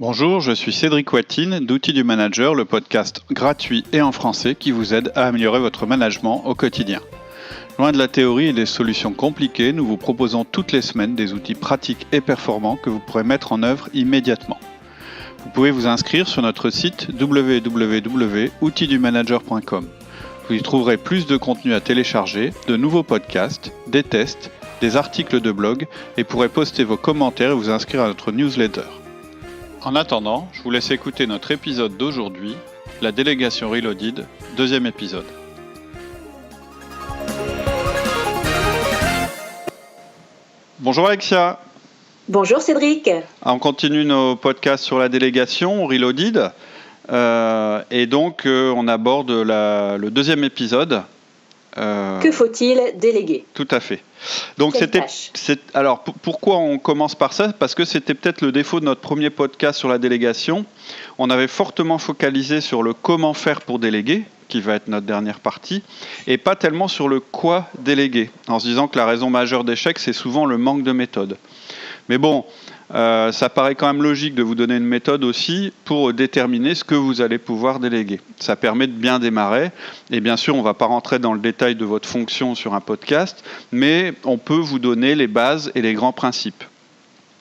Bonjour, je suis Cédric Watine d'Outils du Manager, le podcast gratuit et en français qui vous aide à améliorer votre management au quotidien. Loin de la théorie et des solutions compliquées, nous vous proposons toutes les semaines des outils pratiques et performants que vous pourrez mettre en œuvre immédiatement. Vous pouvez vous inscrire sur notre site www.outildumanager.com. Vous y trouverez plus de contenu à télécharger, de nouveaux podcasts, des tests, des articles de blog et pourrez poster vos commentaires et vous inscrire à notre newsletter. En attendant, je vous laisse écouter notre épisode d'aujourd'hui, la délégation Reloaded, deuxième épisode. Bonjour Alexia. Bonjour Cédric. On continue nos podcasts sur la délégation Reloaded et donc on aborde le deuxième épisode. Que faut-il déléguer ? Tout à fait. Donc pourquoi on commence par ça ? Parce que c'était peut-être le défaut de notre premier podcast sur la délégation. On avait fortement focalisé sur le comment faire pour déléguer, qui va être notre dernière partie, et pas tellement sur le quoi déléguer, en se disant que la raison majeure d'échec, c'est souvent le manque de méthode. Mais bon, ça paraît quand même logique de vous donner une méthode aussi pour déterminer ce que vous allez pouvoir déléguer. Ça permet de bien démarrer. Et bien sûr, on ne va pas rentrer dans le détail de votre fonction sur un podcast, mais on peut vous donner les bases et les grands principes.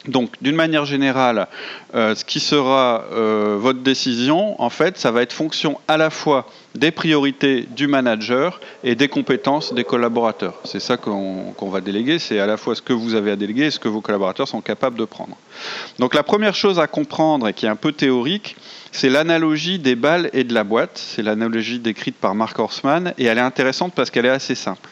Donc, d'une manière générale, ce qui sera votre décision, en fait, ça va être fonction à la fois des priorités du manager et des compétences des collaborateurs. C'est ça qu'on va déléguer, c'est à la fois ce que vous avez à déléguer et ce que vos collaborateurs sont capables de prendre. Donc, la première chose à comprendre, et qui est un peu théorique, c'est l'analogie des balles et de la boîte. C'est l'analogie décrite par Mark Horstman, et elle est intéressante parce qu'elle est assez simple.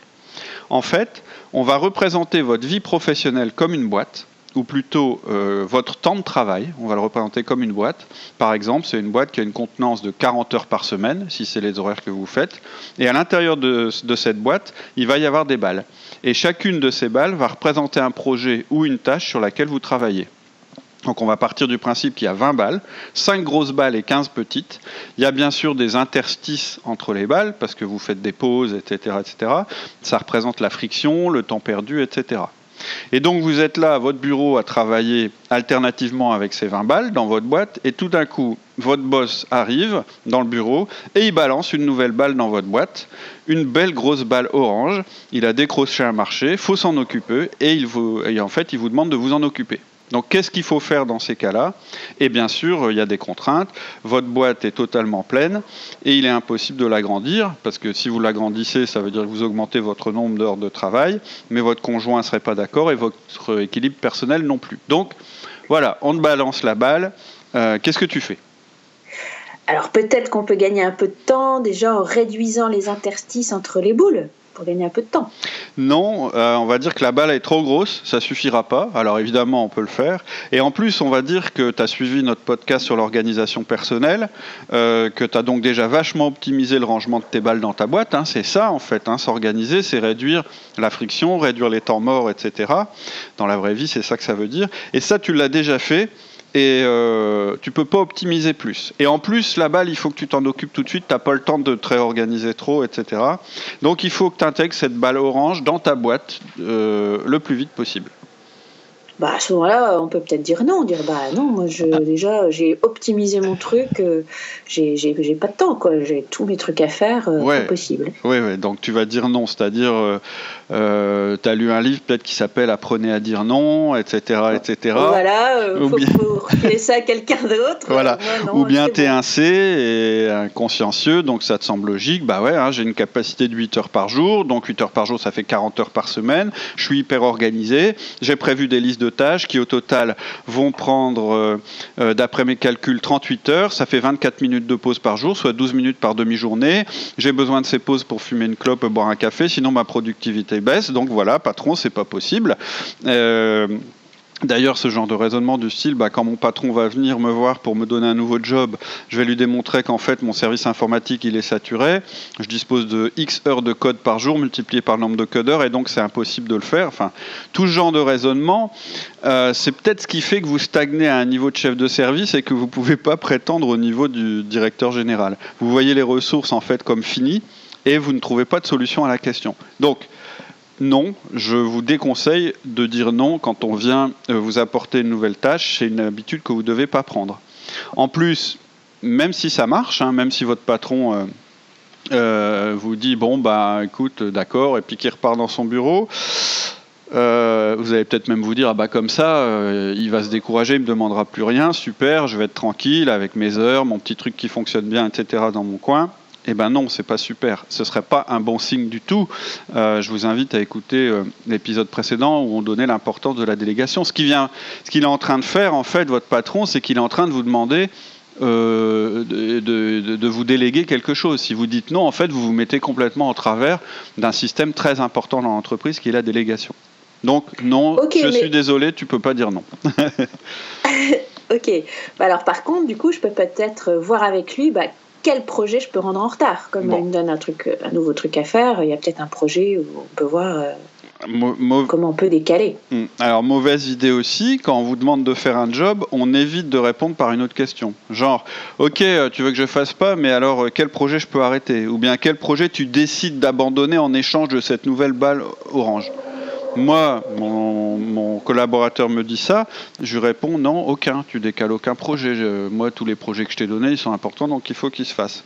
En fait, on va représenter votre vie professionnelle comme une boîte, ou plutôt votre temps de travail, on va le représenter comme une boîte. Par exemple, c'est une boîte qui a une contenance de 40 heures par semaine, si c'est les horaires que vous faites. Et à l'intérieur de cette boîte, il va y avoir des balles. Et chacune de ces balles va représenter un projet ou une tâche sur laquelle vous travaillez. Donc on va partir du principe qu'il y a 20 balles, 5 grosses balles et 15 petites. Il y a bien sûr des interstices entre les balles, parce que vous faites des pauses, etc., etc. Ça représente la friction, le temps perdu, etc. Et donc vous êtes là à votre bureau à travailler alternativement avec ces 20 balles dans votre boîte, et tout d'un coup, votre boss arrive dans le bureau et il balance une nouvelle balle dans votre boîte, une belle grosse balle orange. Il a décroché un marché, il faut s'en occuper, et en fait il vous demande de vous en occuper. Donc qu'est-ce qu'il faut faire dans ces cas-là ? Et bien sûr, il y a des contraintes. Votre boîte est totalement pleine et il est impossible de l'agrandir, parce que si vous l'agrandissez, ça veut dire que vous augmentez votre nombre d'heures de travail, mais votre conjoint ne serait pas d'accord et votre équilibre personnel non plus. Donc voilà, on te balance la balle. Qu'est-ce que tu fais ? Alors peut-être qu'on peut gagner un peu de temps déjà en réduisant les interstices entre les boules, pour gagner un peu de temps. Non, on va dire que la balle est trop grosse, ça suffira pas. Alors évidemment, on peut le faire. Et en plus, on va dire que tu as suivi notre podcast sur l'organisation personnelle, que tu as donc déjà vachement optimisé le rangement de tes balles dans ta boîte. C'est ça, en fait. S'organiser, c'est réduire la friction, réduire les temps morts, etc. Dans la vraie vie, c'est ça que ça veut dire. Et ça, tu l'as déjà fait. Et tu peux pas optimiser plus. Et en plus, la balle, il faut que tu t'en occupes tout de suite, tu n'as pas le temps de te réorganiser trop, etc. Donc il faut que tu intègres cette balle orange dans ta boîte le plus vite possible. À ce moment-là, on peut peut-être dire non, moi déjà j'ai optimisé mon truc, j'ai pas de temps, quoi, j'ai tous mes trucs à faire, pas possible. Oui, donc tu vas dire non, c'est-à-dire tu as lu un livre peut-être qui s'appelle Apprenez à dire non, etc. Voilà, faut refiler ça à quelqu'un d'autre. Voilà. Ou bien tu es un C et un consciencieux, donc ça te semble logique, j'ai une capacité de 8 heures par jour, donc 8 heures par jour ça fait 40 heures par semaine, je suis hyper organisé, j'ai prévu des listes de tâches qui au total vont prendre, d'après mes calculs, 38 heures, ça fait 24 minutes de pause par jour, soit 12 minutes par demi-journée, j'ai besoin de ces pauses pour fumer une clope, boire un café, sinon ma productivité baisse, donc voilà, patron, c'est pas possible. D'ailleurs, ce genre de raisonnement du style, quand mon patron va venir me voir pour me donner un nouveau job, je vais lui démontrer qu'en fait, mon service informatique, il est saturé. Je dispose de X heures de code par jour multiplié par le nombre de codeurs et donc c'est impossible de le faire. Enfin, tout ce genre de raisonnement, c'est peut-être ce qui fait que vous stagnez à un niveau de chef de service et que vous ne pouvez pas prétendre au niveau du directeur général. Vous voyez les ressources en fait comme finies et vous ne trouvez pas de solution à la question. Donc, non, je vous déconseille de dire non quand on vient vous apporter une nouvelle tâche. C'est une habitude que vous ne devez pas prendre. En plus, même si ça marche, même si votre patron vous dit bon bah écoute d'accord et puis qu'il repart dans son bureau, vous allez peut-être même vous dire ah bah comme ça il va se décourager, il me demandera plus rien, super, je vais être tranquille avec mes heures, mon petit truc qui fonctionne bien, etc. dans mon coin. Eh ben non, c'est pas super. Ce serait pas un bon signe du tout. Je vous invite à écouter l'épisode précédent où on donnait l'importance de la délégation. Ce qu'il est en train de faire, en fait, votre patron, c'est qu'il est en train de vous demander de vous déléguer quelque chose. Si vous dites non, en fait, vous vous mettez complètement en travers d'un système très important dans l'entreprise qui est la délégation. Donc non, je suis désolé, tu peux pas dire non. Ok. Alors par contre, du coup, je peux peut-être voir avec lui quel projet je peux rendre en retard. Comme il me donne un nouveau truc à faire, il y a peut-être un projet où on peut voir comment on peut décaler. Alors, mauvaise idée aussi, quand on vous demande de faire un job, on évite de répondre par une autre question. Genre, ok, tu veux que je fasse pas, mais alors quel projet je peux arrêter? Ou bien quel projet tu décides d'abandonner en échange de cette nouvelle balle orange? Moi, mon collaborateur me dit ça, je lui réponds non, aucun, tu décales aucun projet. Moi, tous les projets que je t'ai donnés, ils sont importants, donc il faut qu'ils se fassent.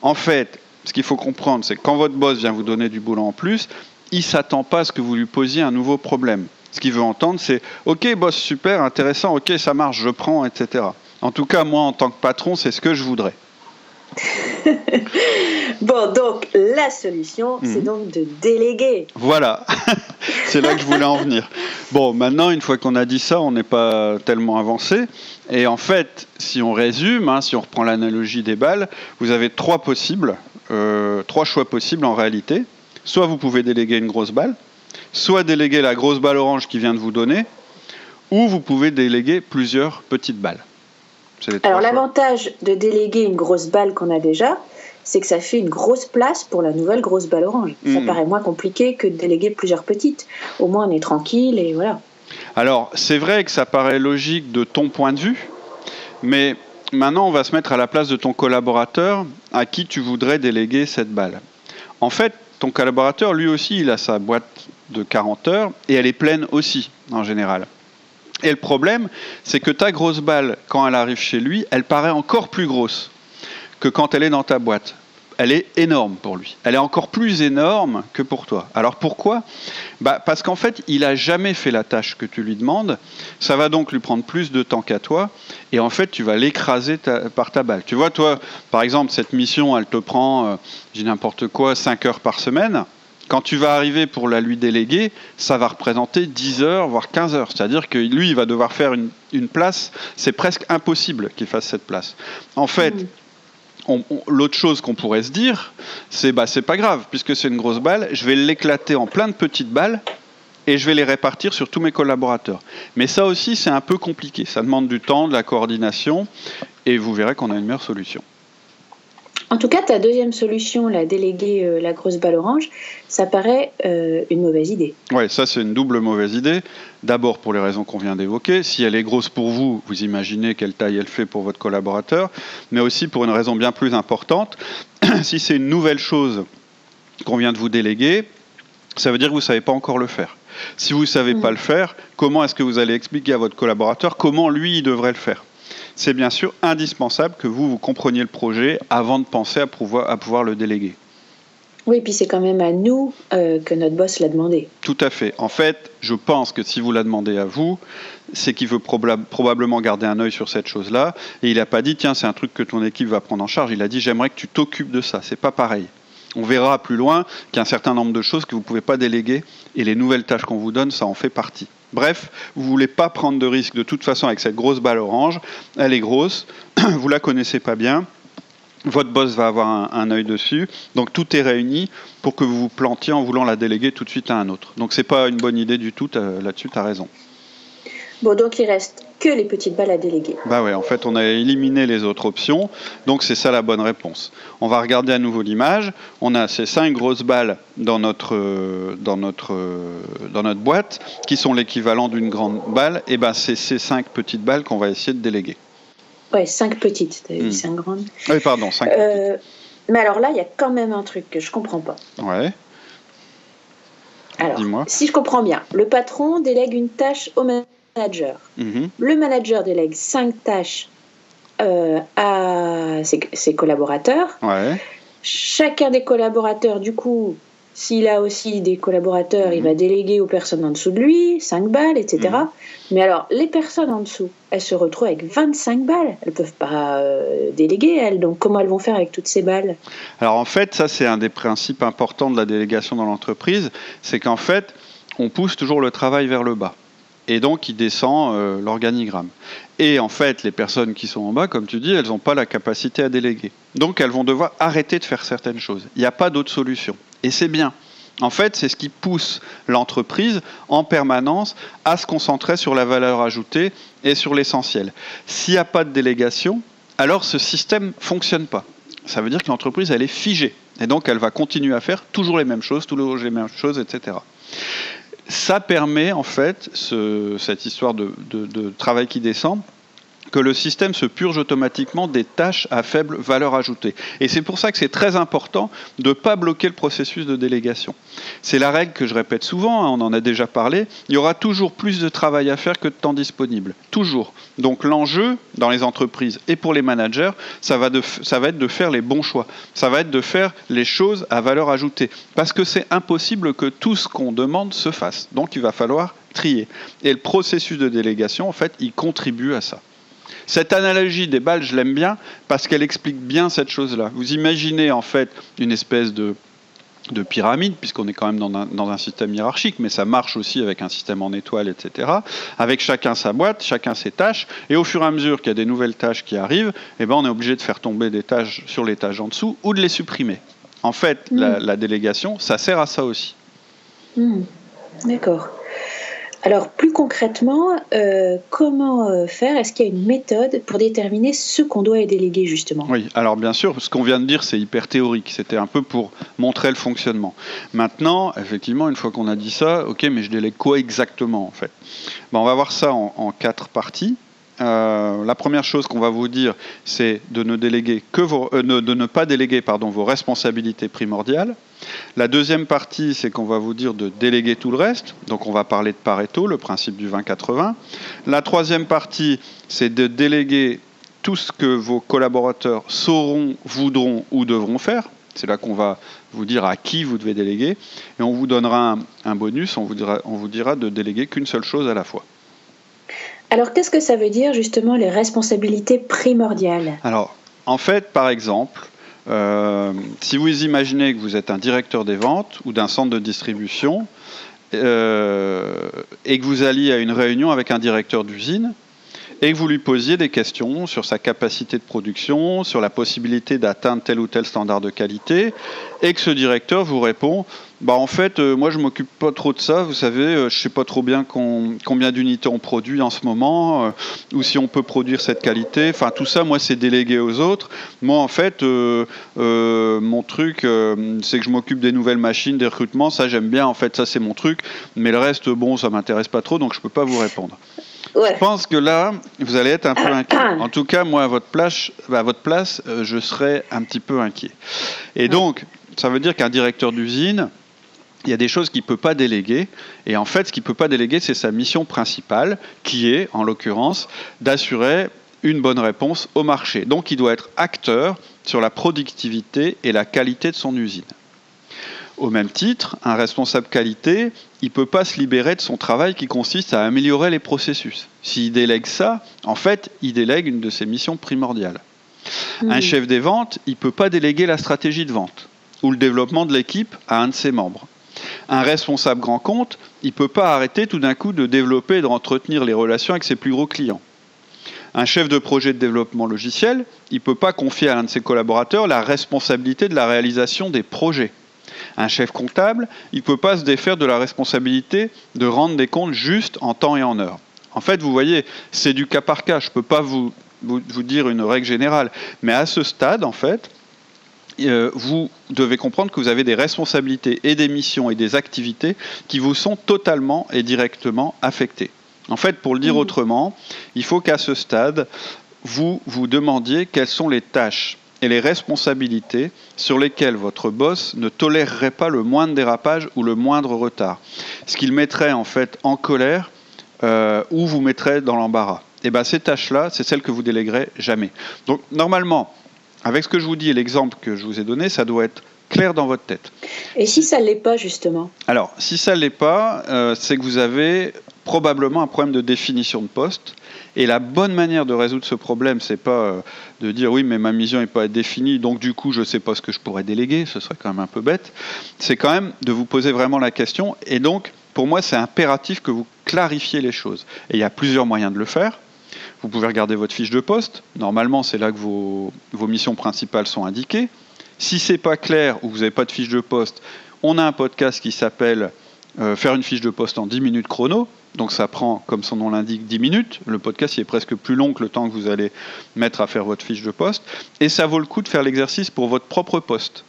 En fait, ce qu'il faut comprendre, c'est que quand votre boss vient vous donner du boulot en plus, il ne s'attend pas à ce que vous lui posiez un nouveau problème. Ce qu'il veut entendre, c'est « Ok, boss, super, intéressant, ok, ça marche, je prends, etc. » En tout cas, moi, en tant que patron, c'est ce que je voudrais. Bon, donc la solution, c'est donc de déléguer. Voilà, c'est là que je voulais en venir. Bon, maintenant, une fois qu'on a dit ça, on n'est pas tellement avancé. Et en fait, si on résume, si on reprend l'analogie des balles, vous avez trois choix possibles en réalité. Soit vous pouvez déléguer une grosse balle, soit déléguer la grosse balle orange qui vient de vous donner, ou vous pouvez déléguer plusieurs petites balles. Alors l'avantage de déléguer une grosse balle qu'on a déjà, c'est que ça fait une grosse place pour la nouvelle grosse balle orange. Ça paraît moins compliqué que de déléguer plusieurs petites. Au moins on est tranquille et voilà. Alors c'est vrai que ça paraît logique de ton point de vue, mais maintenant on va se mettre à la place de ton collaborateur à qui tu voudrais déléguer cette balle. En fait, ton collaborateur, lui aussi, il a sa boîte de 40 heures et elle est pleine aussi, en général. Et le problème, c'est que ta grosse balle, quand elle arrive chez lui, elle paraît encore plus grosse que quand elle est dans ta boîte. Elle est énorme pour lui. Elle est encore plus énorme que pour toi. Alors pourquoi ? Parce qu'en fait, il n'a jamais fait la tâche que tu lui demandes. Ça va donc lui prendre plus de temps qu'à toi. Et en fait, tu vas l'écraser par ta balle. Tu vois, toi, par exemple, cette mission, elle te prend, je dis n'importe quoi, 5 heures par semaine. Quand tu vas arriver pour la lui déléguer, ça va représenter 10 heures, voire 15 heures. C'est-à-dire que lui, il va devoir faire une place. C'est presque impossible qu'il fasse cette place. En fait... l'autre chose qu'on pourrait se dire, c'est pas grave, puisque c'est une grosse balle, je vais l'éclater en plein de petites balles et je vais les répartir sur tous mes collaborateurs. Mais ça aussi, c'est un peu compliqué. Ça demande du temps, de la coordination, et vous verrez qu'on a une meilleure solution. En tout cas, ta deuxième solution, la déléguer la grosse balle orange, ça paraît une mauvaise idée. Oui, ça c'est une double mauvaise idée. D'abord pour les raisons qu'on vient d'évoquer. Si elle est grosse pour vous, vous imaginez quelle taille elle fait pour votre collaborateur. Mais aussi pour une raison bien plus importante. Si c'est une nouvelle chose qu'on vient de vous déléguer, ça veut dire que vous ne savez pas encore le faire. Si vous ne savez pas le faire, comment est-ce que vous allez expliquer à votre collaborateur comment lui il devrait le faire ? C'est bien sûr indispensable que vous compreniez le projet avant de penser à pouvoir le déléguer. Oui, puis c'est quand même à nous que notre boss l'a demandé. Tout à fait. En fait, je pense que si vous la demandez à vous, c'est qu'il veut probablement garder un œil sur cette chose-là. Et il n'a pas dit, tiens, c'est un truc que ton équipe va prendre en charge. Il a dit, j'aimerais que tu t'occupes de ça. C'est pas pareil. On verra plus loin qu'il y a un certain nombre de choses que vous ne pouvez pas déléguer. Et les nouvelles tâches qu'on vous donne, ça en fait partie. Bref, vous ne voulez pas prendre de risque de toute façon avec cette grosse balle orange. Elle est grosse, vous ne la connaissez pas bien. Votre boss va avoir un œil dessus. Donc tout est réuni pour que vous vous plantiez en voulant la déléguer tout de suite à un autre. Donc ce n'est pas une bonne idée du tout, là-dessus tu as raison. Bon, donc il reste que les petites balles à déléguer. Ouais, en fait on a éliminé les autres options, donc c'est ça la bonne réponse. On va regarder à nouveau l'image. On a ces 5 grosses balles dans notre boîte, qui sont l'équivalent d'une grande balle, et c'est ces 5 petites balles qu'on va essayer de déléguer. Ouais, 5 petites, tu as dit 5 grandes. Oui, pardon, 5 petites. Mais alors là, il y a quand même un truc que je comprends pas. Ouais. Alors, dis-moi. Si je comprends bien, le patron délègue une tâche au manager. Le manager délègue 5 tâches à ses collaborateurs. Ouais. Chacun des collaborateurs, du coup, s'il a aussi des collaborateurs, il va déléguer aux personnes en dessous de lui, 5 balles, etc. Mais alors, les personnes en dessous, elles se retrouvent avec 25 balles. Elles ne peuvent pas déléguer, elles. Donc, comment elles vont faire avec toutes ces balles ? Alors, en fait, ça, c'est un des principes importants de la délégation dans l'entreprise. C'est qu'en fait, on pousse toujours le travail vers le bas. Et donc, il descend l'organigramme. Et en fait, les personnes qui sont en bas, comme tu dis, elles n'ont pas la capacité à déléguer. Donc, elles vont devoir arrêter de faire certaines choses. Il n'y a pas d'autre solution. Et c'est bien. En fait, c'est ce qui pousse l'entreprise en permanence à se concentrer sur la valeur ajoutée et sur l'essentiel. S'il n'y a pas de délégation, alors ce système ne fonctionne pas. Ça veut dire que l'entreprise, elle est figée. Et donc, elle va continuer à faire toujours les mêmes choses, etc. Ça permet, en fait, cette histoire de travail qui descend, que le système se purge automatiquement des tâches à faible valeur ajoutée. Et c'est pour ça que c'est très important de ne pas bloquer le processus de délégation. C'est la règle que je répète souvent, on en a déjà parlé, il y aura toujours plus de travail à faire que de temps disponible. Toujours. Donc l'enjeu dans les entreprises et pour les managers, ça va être de faire les bons choix. Ça va être de faire les choses à valeur ajoutée. Parce que c'est impossible que tout ce qu'on demande se fasse. Donc il va falloir trier. Et le processus de délégation, en fait, il contribue à ça. Cette analogie des balles, je l'aime bien parce qu'elle explique bien cette chose-là. Vous imaginez en fait une espèce de pyramide, puisqu'on est quand même dans un système hiérarchique, mais ça marche aussi avec un système en étoile, etc., avec chacun sa boîte, chacun ses tâches, et au fur et à mesure qu'il y a des nouvelles tâches qui arrivent, on est obligé de faire tomber des tâches sur les tâches en dessous ou de les supprimer. En fait, la délégation, ça sert à ça aussi. D'accord. Alors, plus concrètement, comment faire ? Est-ce qu'il y a une méthode pour déterminer ce qu'on doit déléguer, justement ? Oui, alors bien sûr, ce qu'on vient de dire, c'est hyper théorique. C'était un peu pour montrer le fonctionnement. Maintenant, effectivement, une fois qu'on a dit ça, ok, mais je délègue quoi exactement, en fait ? On va voir ça en 4 parties. La première chose qu'on va vous dire, c'est de ne pas déléguer vos responsabilités primordiales. La deuxième partie, c'est qu'on va vous dire de déléguer tout le reste. Donc on va parler de Pareto, le principe du 20-80. La troisième partie, c'est de déléguer tout ce que vos collaborateurs sauront, voudront ou devront faire. C'est là qu'on va vous dire à qui vous devez déléguer. Et on vous donnera un bonus, on vous dira de déléguer qu'une seule chose à la fois. Alors, qu'est-ce que ça veut dire, justement, les responsabilités primordiales ? Alors, en fait, par exemple, si vous imaginez que vous êtes un directeur des ventes ou d'un centre de distribution et que vous alliez à une réunion avec un directeur d'usine et que vous lui posiez des questions sur sa capacité de production, sur la possibilité d'atteindre tel ou tel standard de qualité, et que ce directeur vous répond en fait, moi je m'occupe pas trop de ça, vous savez, je sais pas trop bien combien d'unités on produit en ce moment, ou si on peut produire cette qualité, enfin tout ça, moi c'est délégué aux autres. Moi en fait, mon truc, c'est que je m'occupe des nouvelles machines, des recrutements, ça j'aime bien, en fait ça c'est mon truc, mais le reste, ça m'intéresse pas trop, donc je peux pas vous répondre. Ouais. Je pense que là, vous allez être un peu inquiet. En tout cas, moi, à votre place, je serais un petit peu inquiet. Et donc, ça veut dire qu'un directeur d'usine, il y a des choses qu'il ne peut pas déléguer. Et en fait, ce qu'il ne peut pas déléguer, c'est sa mission principale, qui est, en l'occurrence, d'assurer une bonne réponse au marché. Donc, il doit être acteur sur la productivité et la qualité de son usine. Au même titre, un responsable qualité, il ne peut pas se libérer de son travail qui consiste à améliorer les processus. S'il délègue ça, en fait, il délègue une de ses missions primordiales. Un chef des ventes, il ne peut pas déléguer la stratégie de vente ou le développement de l'équipe à un de ses membres. Un responsable grand compte, il ne peut pas arrêter tout d'un coup de développer et de entretenir les relations avec ses plus gros clients. Un chef de projet de développement logiciel, il ne peut pas confier à l'un de ses collaborateurs la responsabilité de la réalisation des projets. Un chef comptable, il ne peut pas se défaire de la responsabilité de rendre des comptes justes en temps et en heure. En fait, vous voyez, c'est du cas par cas. Je ne peux pas vous dire une règle générale. Mais à ce stade, en fait, vous devez comprendre que vous avez des responsabilités et des missions et des activités qui vous sont totalement et directement affectées. En fait, pour le dire autrement, il faut qu'à ce stade, vous demandiez quelles sont les tâches et les responsabilités sur lesquelles votre boss ne tolérerait pas le moindre dérapage ou le moindre retard. Ce qu'il mettrait en fait en colère ou vous mettrait dans l'embarras. Et bien ces tâches-là, c'est celles que vous déléguerez jamais. Donc normalement, avec ce que je vous dis et l'exemple que je vous ai donné, ça doit être clair dans votre tête. Et si ça ne l'est pas, justement ? Alors, si ça ne l'est pas, c'est que vous avez probablement un problème de définition de poste. Et la bonne manière de résoudre ce problème, c'est pas de dire oui, mais ma mission n'est pas définie, donc du coup, je ne sais pas ce que je pourrais déléguer, ce serait quand même un peu bête. C'est quand même de vous poser vraiment la question. Et donc, pour moi, c'est impératif que vous clarifiez les choses. Et il y a plusieurs moyens de le faire. Vous pouvez regarder votre fiche de poste. Normalement, c'est là que vos missions principales sont indiquées. Si ce n'est pas clair ou vous n'avez pas de fiche de poste, on a un podcast qui s'appelle Faire une fiche de poste en 10 minutes chrono. Donc ça prend, comme son nom l'indique, 10 minutes. Le podcast il est presque plus long que le temps que vous allez mettre à faire votre fiche de poste. Et ça vaut le coup de faire l'exercice pour votre propre poste.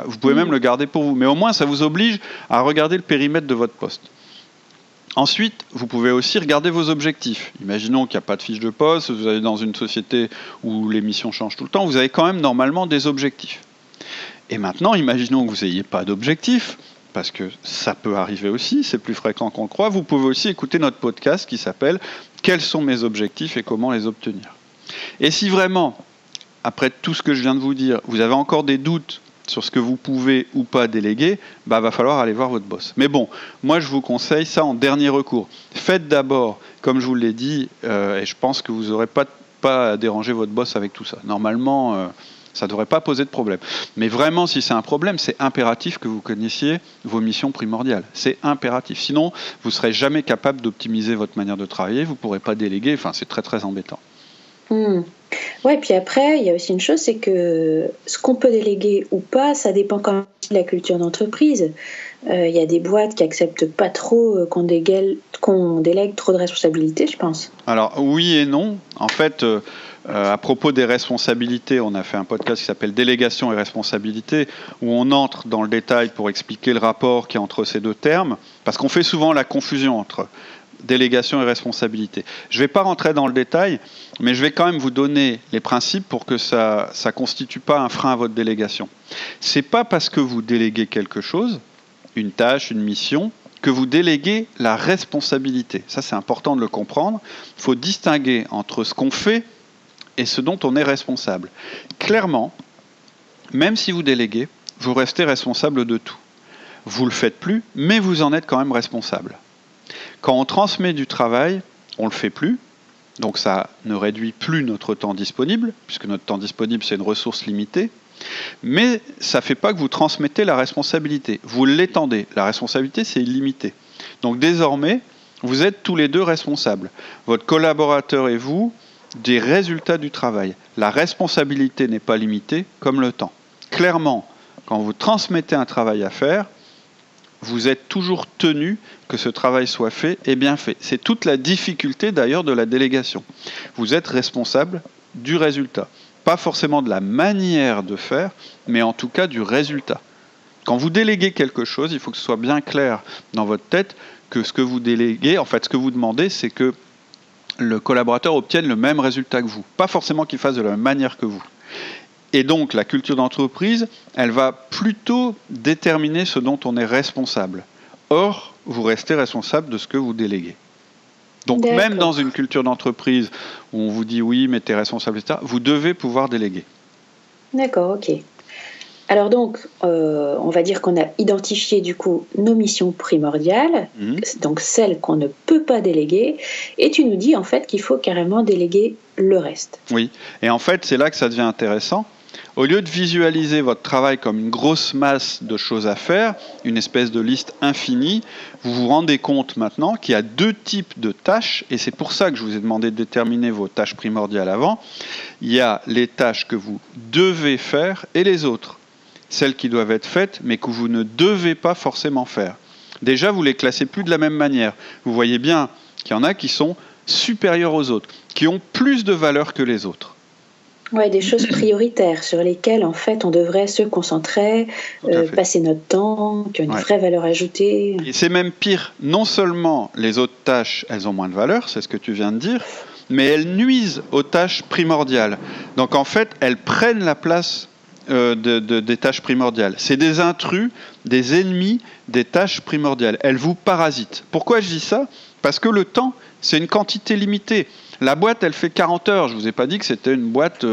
Vous pouvez même le garder pour vous. Mais au moins, ça vous oblige à regarder le périmètre de votre poste. Ensuite, vous pouvez aussi regarder vos objectifs. Imaginons qu'il n'y a pas de fiche de poste, vous allez dans une société où les missions changent tout le temps, vous avez quand même normalement des objectifs. Et maintenant, imaginons que vous n'ayez pas d'objectifs, parce que ça peut arriver aussi, c'est plus fréquent qu'on le croit, vous pouvez aussi écouter notre podcast qui s'appelle « Quels sont mes objectifs et comment les obtenir ?» Et si vraiment, après tout ce que je viens de vous dire, vous avez encore des doutes sur ce que vous pouvez ou pas déléguer, va falloir aller voir votre boss. Mais bon, moi je vous conseille ça en dernier recours. Faites d'abord, comme je vous l'ai dit, et je pense que vous n'aurez pas à déranger votre boss avec tout ça. Normalement, ça ne devrait pas poser de problème. Mais vraiment, si c'est un problème, c'est impératif que vous connaissiez vos missions primordiales. C'est impératif. Sinon, vous ne serez jamais capable d'optimiser votre manière de travailler, vous ne pourrez pas déléguer, enfin c'est très très embêtant. Ouais, puis après, il y a aussi une chose, c'est que ce qu'on peut déléguer ou pas, ça dépend quand même de la culture d'entreprise. Il y a des boîtes qui acceptent pas trop qu'on délègue trop de responsabilités, je pense. Alors oui et non. En fait, à propos des responsabilités, on a fait un podcast qui s'appelle Délégation et responsabilité, où on entre dans le détail pour expliquer le rapport qu'il y a entre ces deux termes, parce qu'on fait souvent la confusion entre délégation et responsabilité. Je ne vais pas rentrer dans le détail, mais je vais quand même vous donner les principes pour que ça ne constitue pas un frein à votre délégation. Ce n'est pas parce que vous déléguez quelque chose, une tâche, une mission, que vous déléguez la responsabilité. Ça, c'est important de le comprendre. Il faut distinguer entre ce qu'on fait et ce dont on est responsable. Clairement, même si vous déléguez, vous restez responsable de tout. Vous ne le faites plus, mais vous en êtes quand même responsable. Quand on transmet du travail, on ne le fait plus, donc ça ne réduit plus notre temps disponible, puisque notre temps disponible, c'est une ressource limitée, mais ça ne fait pas que vous transmettez la responsabilité. Vous l'étendez. La responsabilité, c'est illimité. Donc désormais, vous êtes tous les deux responsables. Votre collaborateur et vous, des résultats du travail. La responsabilité n'est pas limitée comme le temps. Clairement, quand vous transmettez un travail à faire, vous êtes toujours tenu que ce travail soit fait et bien fait. C'est toute la difficulté d'ailleurs de la délégation. Vous êtes responsable du résultat. Pas forcément de la manière de faire, mais en tout cas du résultat. Quand vous déléguez quelque chose, il faut que ce soit bien clair dans votre tête que ce que vous déléguez, en fait ce que vous demandez, c'est que le collaborateur obtienne le même résultat que vous. Pas forcément qu'il fasse de la même manière que vous. Et donc, la culture d'entreprise, elle va plutôt déterminer ce dont on est responsable. Or, vous restez responsable de ce que vous déléguez. Donc, D'accord. Même dans une culture d'entreprise où on vous dit oui, mais tu es responsable, etc., vous devez pouvoir déléguer. D'accord, ok. Alors donc, on va dire qu'on a identifié du coup nos missions primordiales, donc celles qu'on ne peut pas déléguer, et tu nous dis en fait qu'il faut carrément déléguer le reste. Oui, et en fait, c'est là que ça devient intéressant. Au lieu de visualiser votre travail comme une grosse masse de choses à faire, une espèce de liste infinie, vous vous rendez compte maintenant qu'il y a deux types de tâches, et c'est pour ça que je vous ai demandé de déterminer vos tâches primordiales avant. Il y a les tâches que vous devez faire et les autres. Celles qui doivent être faites, mais que vous ne devez pas forcément faire. Déjà, vous les classez plus de la même manière. Vous voyez bien qu'il y en a qui sont supérieures aux autres, qui ont plus de valeur que les autres. Ouais, des choses prioritaires sur lesquelles en fait on devrait se concentrer, passer notre temps, qui ont une vraie valeur ajoutée. Et c'est même pire. Non seulement les autres tâches, elles ont moins de valeur, c'est ce que tu viens de dire, mais elles nuisent aux tâches primordiales. Donc en fait, elles prennent la place des tâches primordiales. C'est des intrus, des ennemis des tâches primordiales. Elles vous parasitent. Pourquoi je dis ça ? Parce que le temps, c'est une quantité limitée. La boîte, elle fait 40 heures. Je ne vous ai pas dit que c'était une boîte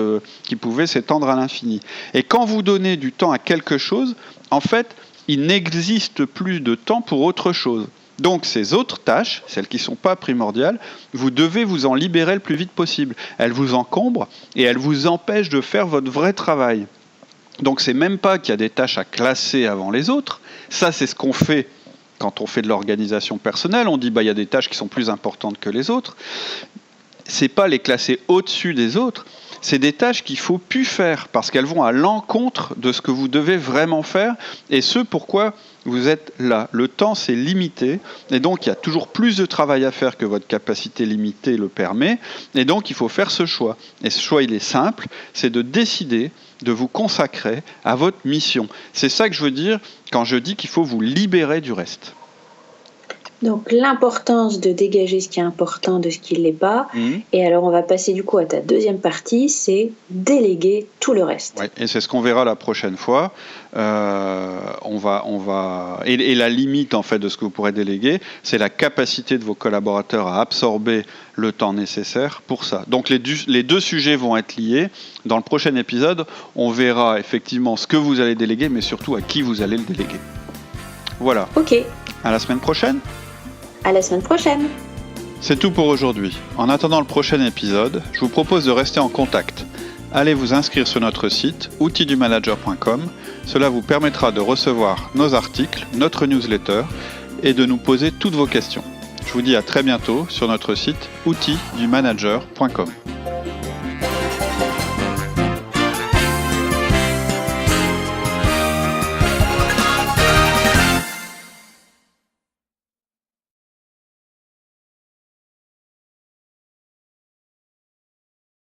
qui pouvait s'étendre à l'infini. Et quand vous donnez du temps à quelque chose, en fait, il n'existe plus de temps pour autre chose. Donc ces autres tâches, celles qui ne sont pas primordiales, vous devez vous en libérer le plus vite possible. Elles vous encombrent et elles vous empêchent de faire votre vrai travail. Donc c'est même pas qu'il y a des tâches à classer avant les autres. Ça, c'est ce qu'on fait quand on fait de l'organisation personnelle. On dit il y a des tâches qui sont plus importantes que les autres. C'est pas les classer au-dessus des autres. C'est des tâches qu'il ne faut plus faire parce qu'elles vont à l'encontre de ce que vous devez vraiment faire et ce pourquoi vous êtes là. Le temps, c'est limité et donc il y a toujours plus de travail à faire que votre capacité limitée le permet et donc il faut faire ce choix. Et ce choix, il est simple, c'est de décider de vous consacrer à votre mission. C'est ça que je veux dire quand je dis qu'il faut vous libérer du reste. Donc l'importance de dégager ce qui est important de ce qui ne l'est pas. Et alors on va passer du coup à ta deuxième partie, c'est déléguer tout le reste. Ouais, et c'est ce qu'on verra la prochaine fois. Et la limite en fait de ce que vous pourrez déléguer, c'est la capacité de vos collaborateurs à absorber le temps nécessaire pour ça. Donc les deux sujets vont être liés. Dans le prochain épisode, on verra effectivement ce que vous allez déléguer, mais surtout à qui vous allez le déléguer. Voilà. Ok. À la semaine prochaine. À la semaine prochaine. C'est tout pour aujourd'hui. En attendant le prochain épisode, je vous propose de rester en contact. Allez vous inscrire sur notre site outildumanager.com. Cela vous permettra de recevoir nos articles, notre newsletter et de nous poser toutes vos questions. Je vous dis à très bientôt sur notre site outildumanager.com.